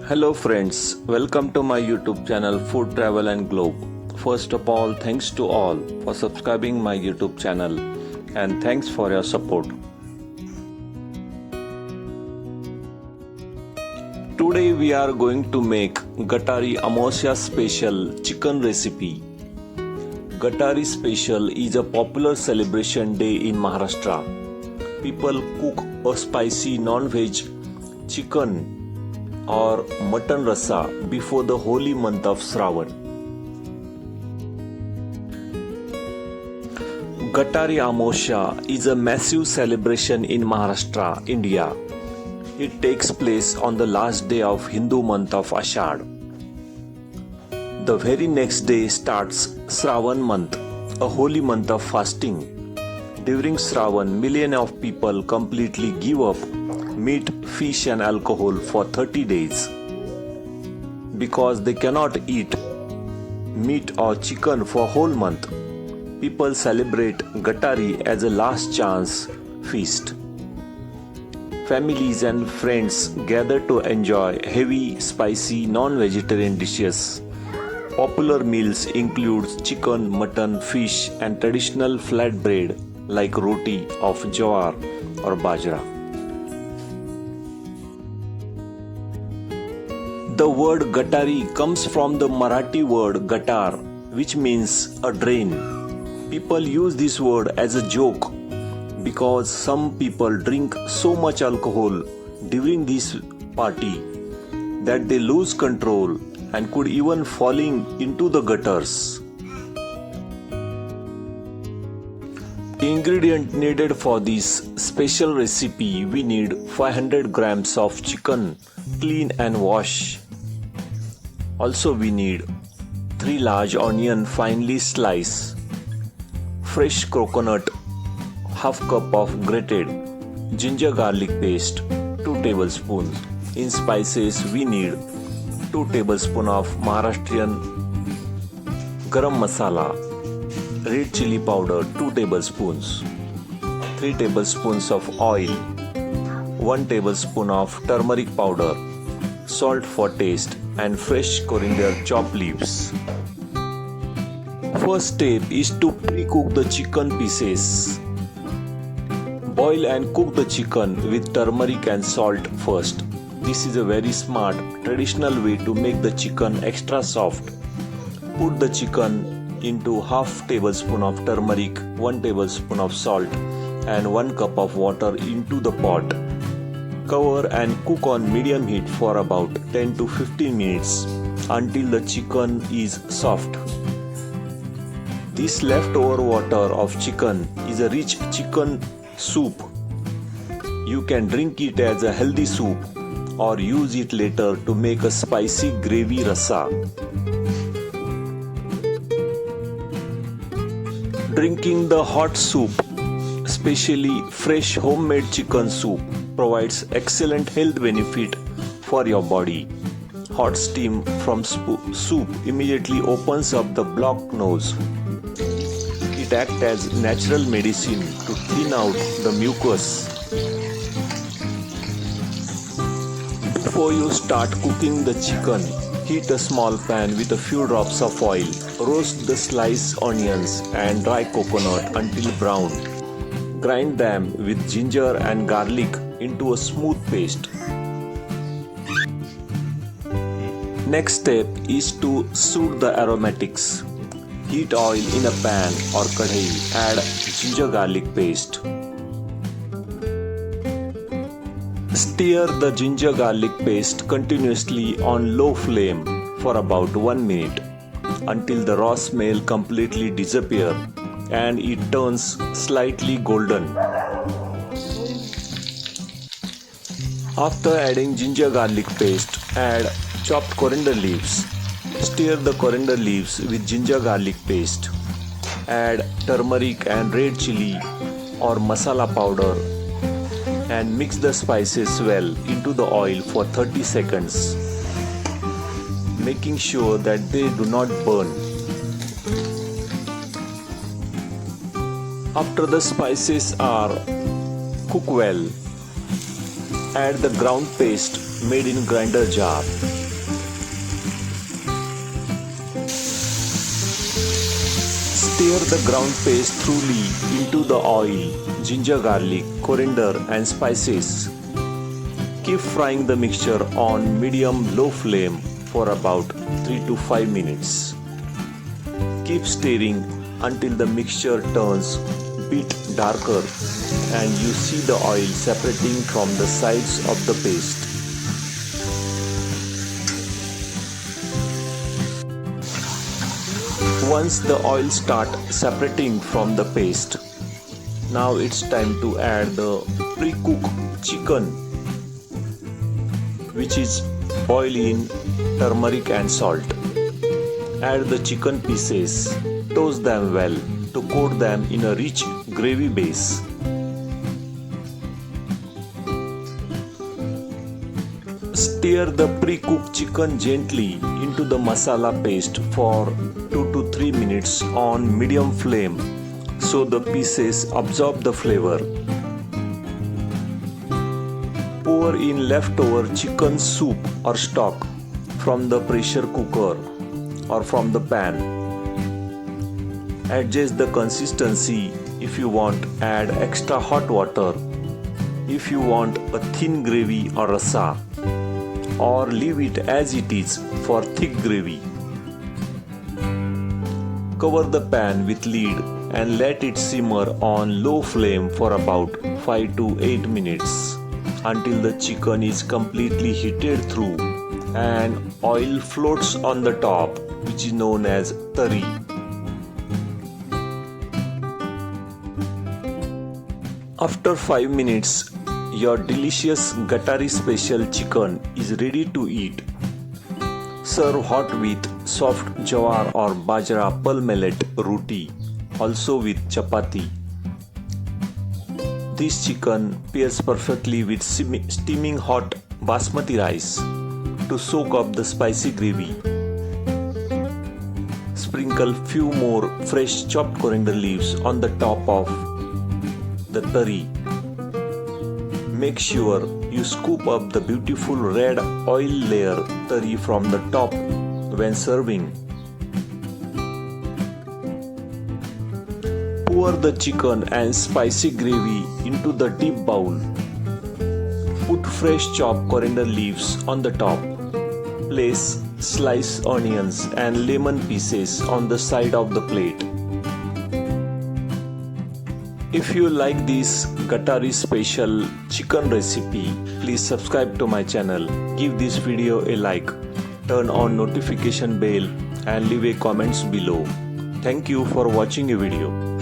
Hello friends, welcome to my YouTube channel Food Travel and Globe. First of all, thanks to all for subscribing my YouTube channel and thanks for your support. Today we are going to make Gatari Amavasya special chicken recipe. Gatari special is a popular celebration day in Maharashtra. People cook a spicy non-veg chicken or mutton rasa before the holy month of Shravan. Gatari Amavasya is a massive celebration in Maharashtra, India. It takes place on the last day of Hindu month of Ashad. The very next day starts Shravan month, a holy month of fasting. During Shravan, millions of people completely give up meat, fish and alcohol for 30 days. Because they cannot eat meat or chicken for whole month, people celebrate Gatari as a last chance feast. Families and friends gather to enjoy heavy, spicy, non-vegetarian dishes. Popular meals include chicken, mutton, fish and traditional flatbread like roti of jawar or bajra. The word Gatari comes from the Marathi word gatar, which means a drain. People use this word as a joke because some people drink so much alcohol during this party that they lose control and could even falling into the gutters. Ingredient needed for this special recipe: we need 500 grams of chicken, clean and wash. Also we need 3 large onion finely sliced, fresh coconut, half cup of grated, ginger garlic paste, 2 tablespoons. In spices we need 2 tablespoons of Maharashtrian garam masala, red chili powder 2 tablespoons, 3 tablespoons of oil, 1 tablespoon of turmeric powder, salt for taste and fresh coriander chopped leaves. First step is to pre-cook the chicken pieces. Boil and cook the chicken with turmeric and salt first. This is a very smart traditional way to make the chicken extra soft. Put the chicken into half tablespoon of turmeric, 1 tablespoon of salt and 1 cup of water into the pot. Cover and cook on medium heat for about 10 to 15 minutes until the chicken is soft. This leftover water of chicken is a rich chicken soup. You can drink it as a healthy soup or use it later to make a spicy gravy rasa. Drinking the hot soup, especially fresh homemade chicken soup, provides excellent health benefit for your body. Hot steam from soup immediately opens up the blocked nose. It acts as natural medicine to thin out the mucus. Before you start cooking the chicken, heat a small pan with a few drops of oil. Roast the sliced onions and dry coconut until brown. Grind them with ginger and garlic into a smooth paste. Next step is to soothe the aromatics. Heat oil in a pan or kadhai. Add ginger garlic paste. Stir the ginger garlic paste continuously on low flame for about 1 minute until the raw smell completely disappears and it turns slightly golden. After adding ginger garlic paste, add chopped coriander leaves. Stir the coriander leaves with ginger garlic paste. Add turmeric and red chili or masala powder and mix the spices well into the oil for 30 seconds, making sure that they do not burn. After the spices are cooked well, add the ground paste made in grinder jar. Stir the ground paste thoroughly into the oil, ginger, garlic, coriander and spices. Keep frying the mixture on medium-low flame for about 3 to 5 minutes. Keep stirring until the mixture turns bit darker and you see the oil separating from the sides of the paste. Once the oil starts separating from the paste, now it's time to add the pre-cooked chicken, which is boiled in turmeric and salt. Add the chicken pieces, toast them well to coat them in a rich gravy base. Stir the pre-cooked chicken gently into the masala paste for 2 to 3 minutes on medium flame so the pieces absorb the flavor. Pour in leftover chicken soup or stock from the pressure cooker or from the pan. Adjust the consistency. If you want, add extra hot water. If you want a thin gravy or rasa, or leave it as it is for thick gravy. Cover the pan with lid and let it simmer on low flame for about 5 to 8 minutes until the chicken is completely heated through and oil floats on the top, which is known as tari. After 5 minutes, your delicious Gatari special chicken is ready to eat. Serve hot with soft jawar or bajra pearl millet roti, also with chapati. This chicken pairs perfectly with steaming hot basmati rice to soak up the spicy gravy. Sprinkle few more fresh chopped coriander leaves on the top of the tari. Make sure you scoop up the beautiful red oil layer tari from the top when serving. Pour the chicken and spicy gravy into the deep bowl. Put fresh chopped coriander leaves on the top. Place sliced onions and lemon pieces on the side of the plate. If you like this Gatari special chicken recipe, please subscribe to my channel, give this video a like, turn on notification bell and leave a comments below. Thank you for watching a video.